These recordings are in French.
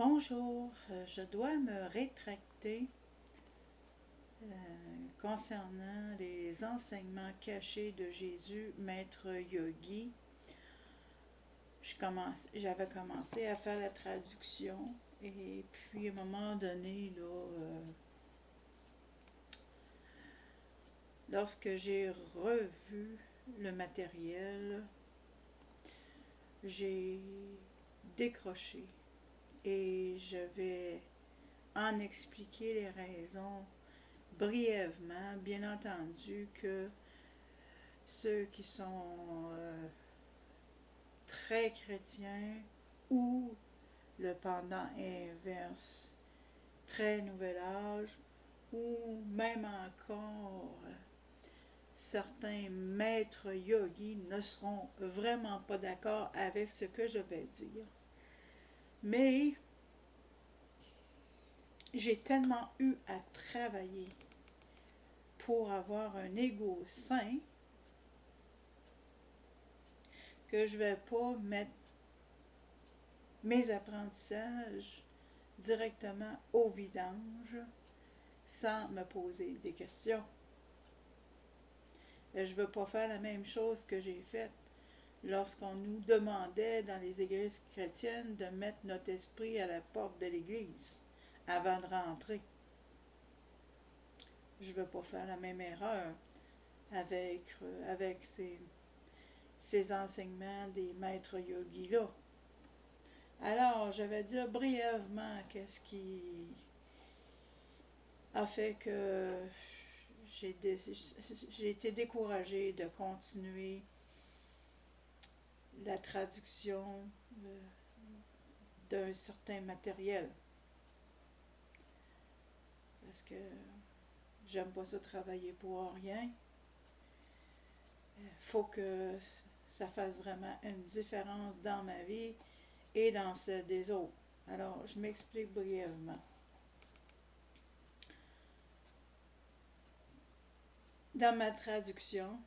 Bonjour, je dois me rétracter concernant les enseignements cachés de Jésus, Maître Yogi. J'avais commencé à faire la traduction et puis à un moment donné, lorsque j'ai revu le matériel, j'ai décroché et je vais en expliquer les raisons brièvement. Bien entendu que ceux qui sont très chrétiens ou le pendant inverse, très nouvel âge, ou même encore certains maîtres yogis ne seront vraiment pas d'accord avec ce que je vais dire. Mais j'ai tellement eu à travailler pour avoir un ego sain que je ne vais pas mettre mes apprentissages directement au vidange sans me poser des questions. Et je ne veux pas faire la même chose que j'ai faite lorsqu'on nous demandait dans les églises chrétiennes de mettre notre esprit à la porte de l'église avant de rentrer. Je ne veux pas faire la même erreur avec ces enseignements des maîtres yogis-là. Alors, je vais dire brièvement qu'est-ce qui a fait que j'ai été découragée de continuer la traduction d'un certain matériel. Parce que j'aime pas ça travailler pour rien. Il faut que ça fasse vraiment une différence dans ma vie et dans celle des autres. Alors, je m'explique brièvement. Dans ma traduction,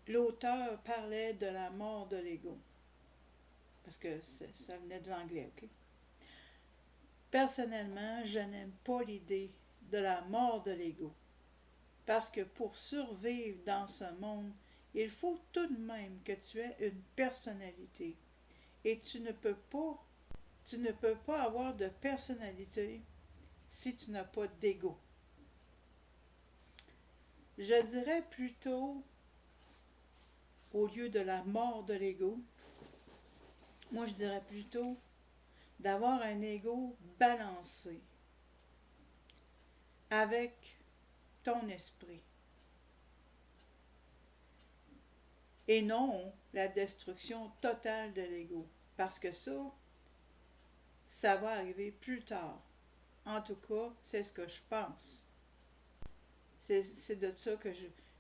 l'auteur parlait de la mort de l'ego. Parce que ça venait de l'anglais, ok? Personnellement, je n'aime pas l'idée de la mort de l'ego. Parce que pour survivre dans ce monde, il faut tout de même que tu aies une personnalité. Et tu ne peux pas avoir de personnalité si tu n'as pas d'ego. Je dirais plutôt, au lieu de la mort de l'ego, moi je dirais plutôt d'avoir un ego balancé avec ton esprit. Et non la destruction totale de l'ego. Parce que ça va arriver plus tard. En tout cas, c'est ce que je pense. C'est de ça que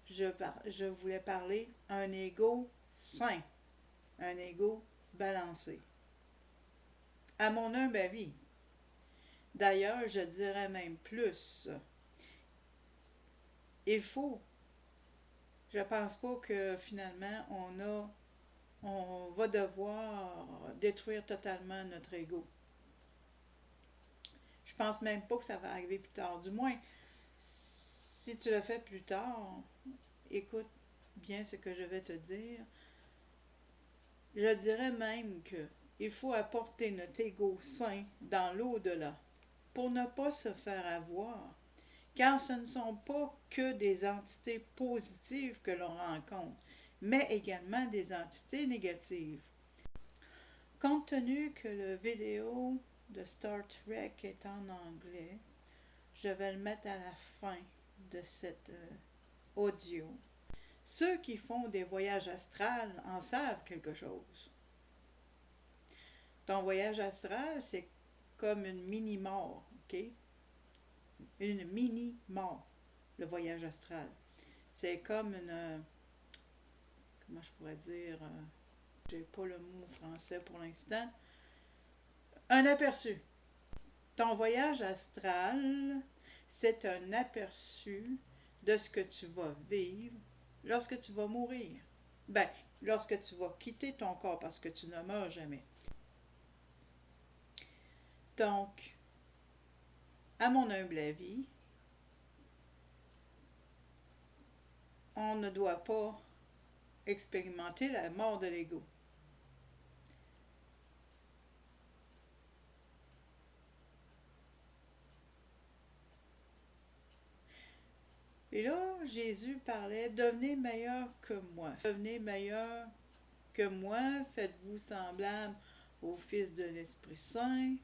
je voulais parler. Un ego sain. Un ego balancé. À mon humble avis. D'ailleurs, je dirais même plus. Il faut. Je pense pas que finalement on va devoir détruire totalement notre ego. Je pense même pas que ça va arriver plus tard. Du moins, si tu le fais plus tard, écoute bien ce que je vais te dire. Je dirais même que il faut apporter notre ego sain dans l'au-delà pour ne pas se faire avoir, car ce ne sont pas que des entités positives que l'on rencontre, mais également des entités négatives. Compte tenu que la vidéo de Star Trek est en anglais, je vais le mettre à la fin de cet audio. Ceux qui font des voyages astrales en savent quelque chose. Ton voyage astral, c'est comme une mini-mort, ok? Une mini-mort, le voyage astral. C'est comme une... comment je pourrais dire... j'ai pas le mot français pour l'instant. Un aperçu. Ton voyage astral, c'est un aperçu de ce que tu vas vivre lorsque tu vas mourir. Ben, lorsque tu vas quitter ton corps, parce que tu ne meurs jamais. Donc, à mon humble avis, on ne doit pas expérimenter la mort de l'ego. Et là, Jésus parlait, devenez meilleur que moi. Devenez meilleur que moi, faites-vous semblable au Fils de l'Esprit Saint.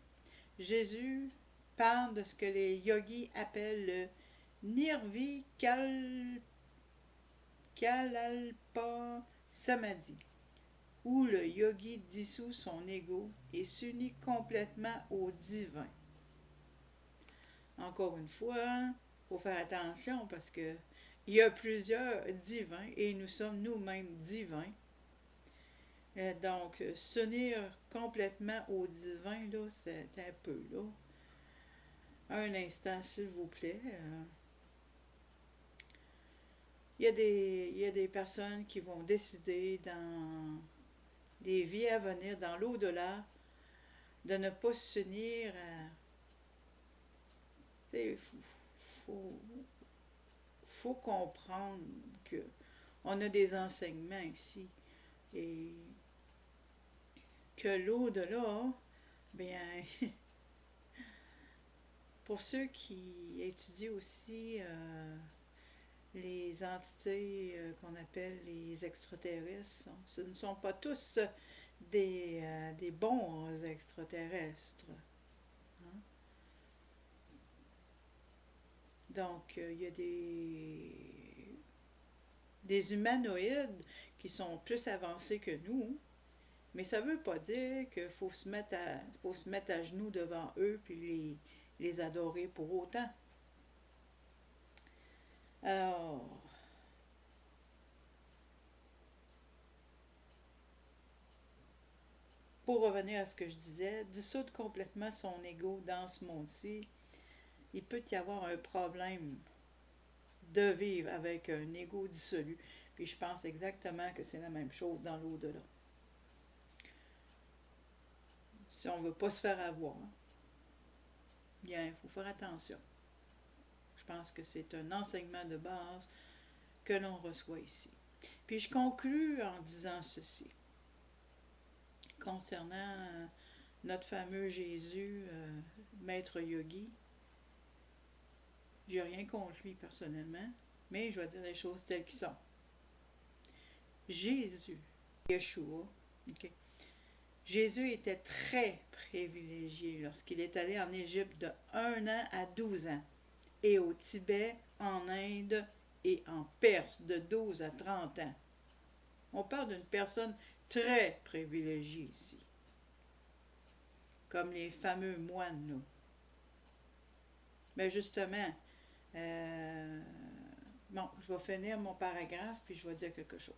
Jésus parle de ce que les yogis appellent le Nirvikalalpa Samadhi, où le yogi dissout son ego et s'unit complètement au divin. Encore une fois, il faut faire attention parce que il y a plusieurs divins et nous sommes nous-mêmes divins. Donc, s'unir complètement au divin, là, c'est un peu, là. Un instant, s'il vous plaît. Il y a des personnes qui vont décider dans les vies à venir, dans l'au-delà, de ne pas s'unir à... Tu sais, faut comprendre que on a des enseignements ici et que l'au-delà, bien, pour ceux qui étudient aussi les entités qu'on appelle les extraterrestres, ce ne sont pas tous des bons extraterrestres. Hein? Donc, il y a des humanoïdes qui sont plus avancés que nous, mais ça ne veut pas dire qu'il faut se mettre à genoux devant eux puis les adorer pour autant. Alors, pour revenir à ce que je disais, dissoudre complètement son ego dans ce monde-ci, il peut y avoir un problème de vivre avec un ego dissolu. Puis je pense exactement que c'est la même chose dans l'au-delà. Si on ne veut pas se faire avoir, bien, il faut faire attention. Je pense que c'est un enseignement de base que l'on reçoit ici. Puis je conclus en disant ceci. Concernant notre fameux Jésus, maître yogi, j'ai rien contre lui personnellement, mais je vais dire les choses telles qu'elles sont. Jésus, Yeshua, okay. Jésus était très privilégié lorsqu'il est allé en Égypte de 1 an à 12 ans, et au Tibet, en Inde et en Perse de 12 à 30 ans. On parle d'une personne très privilégiée ici, comme les fameux moines, là. Mais justement, bon, je vais finir mon paragraphe, puis je vais dire quelque chose.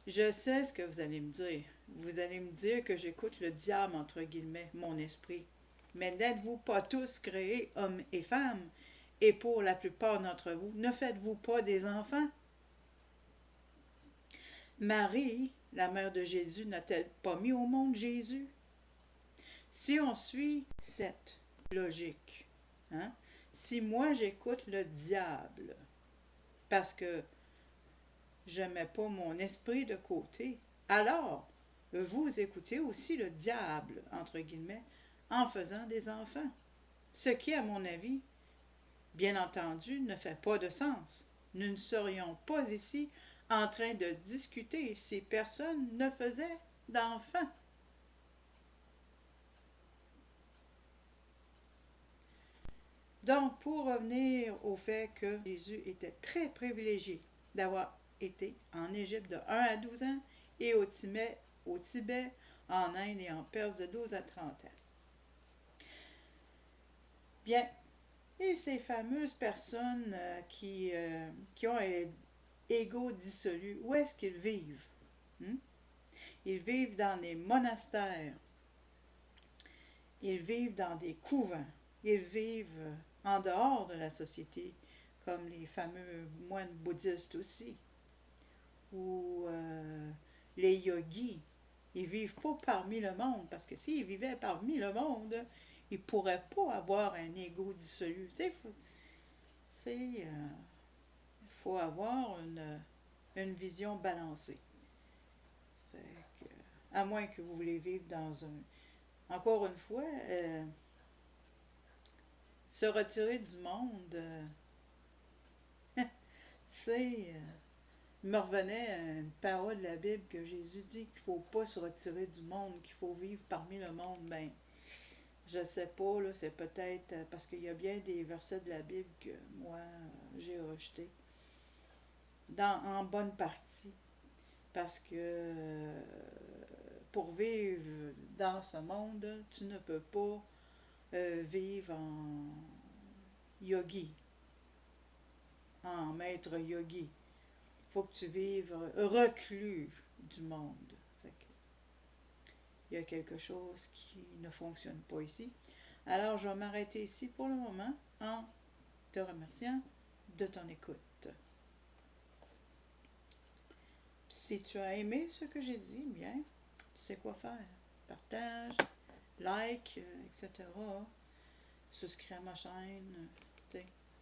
Je sais ce que vous allez me dire. Vous allez me dire que j'écoute le diable, entre guillemets, mon esprit. Mais n'êtes-vous pas tous créés, hommes et femmes? Et pour la plupart d'entre vous, ne faites-vous pas des enfants? Marie, la mère de Jésus, n'a-t-elle pas mis au monde Jésus? Si on suit cette logique, hein, si moi j'écoute le diable parce que je ne mets pas mon esprit de côté, alors vous écoutez aussi le diable, entre guillemets, en faisant des enfants. Ce qui, à mon avis, bien entendu, ne fait pas de sens. Nous ne serions pas ici en train de discuter si personne ne faisait d'enfants. Donc, pour revenir au fait que Jésus était très privilégié d'avoir été en Égypte de 1 à 12 ans et au Tibet, en Inde et en Perse de 12 à 30 ans. Bien, et ces fameuses personnes qui ont un ego dissolu, où est-ce qu'ils vivent? Ils vivent dans des monastères, ils vivent dans des couvents, ils vivent en dehors de la société, comme les fameux moines bouddhistes aussi, ou les yogis. Ils vivent pas parmi le monde, parce que s'ils vivaient parmi le monde, ils pourraient pas avoir un ego dissolu. Tu sais, faut avoir une vision balancée. Fait que, à moins que vous voulez vivre dans un... Encore une fois, se retirer du monde, c'est... il me revenait à une parole de la Bible que Jésus dit qu'il ne faut pas se retirer du monde, qu'il faut vivre parmi le monde. Ben, je sais pas, là, c'est peut-être parce qu'il y a bien des versets de la Bible que moi, j'ai rejetés, en bonne partie. Parce que pour vivre dans ce monde, tu ne peux pas vivre en yogi, en maître yogi. Il faut que tu vives reclus du monde. Fait que, il y a quelque chose qui ne fonctionne pas ici. Alors, je vais m'arrêter ici pour le moment en te remerciant de ton écoute. Si tu as aimé ce que j'ai dit, bien, tu sais quoi faire. Partage, like, etc. Souscris à ma chaîne.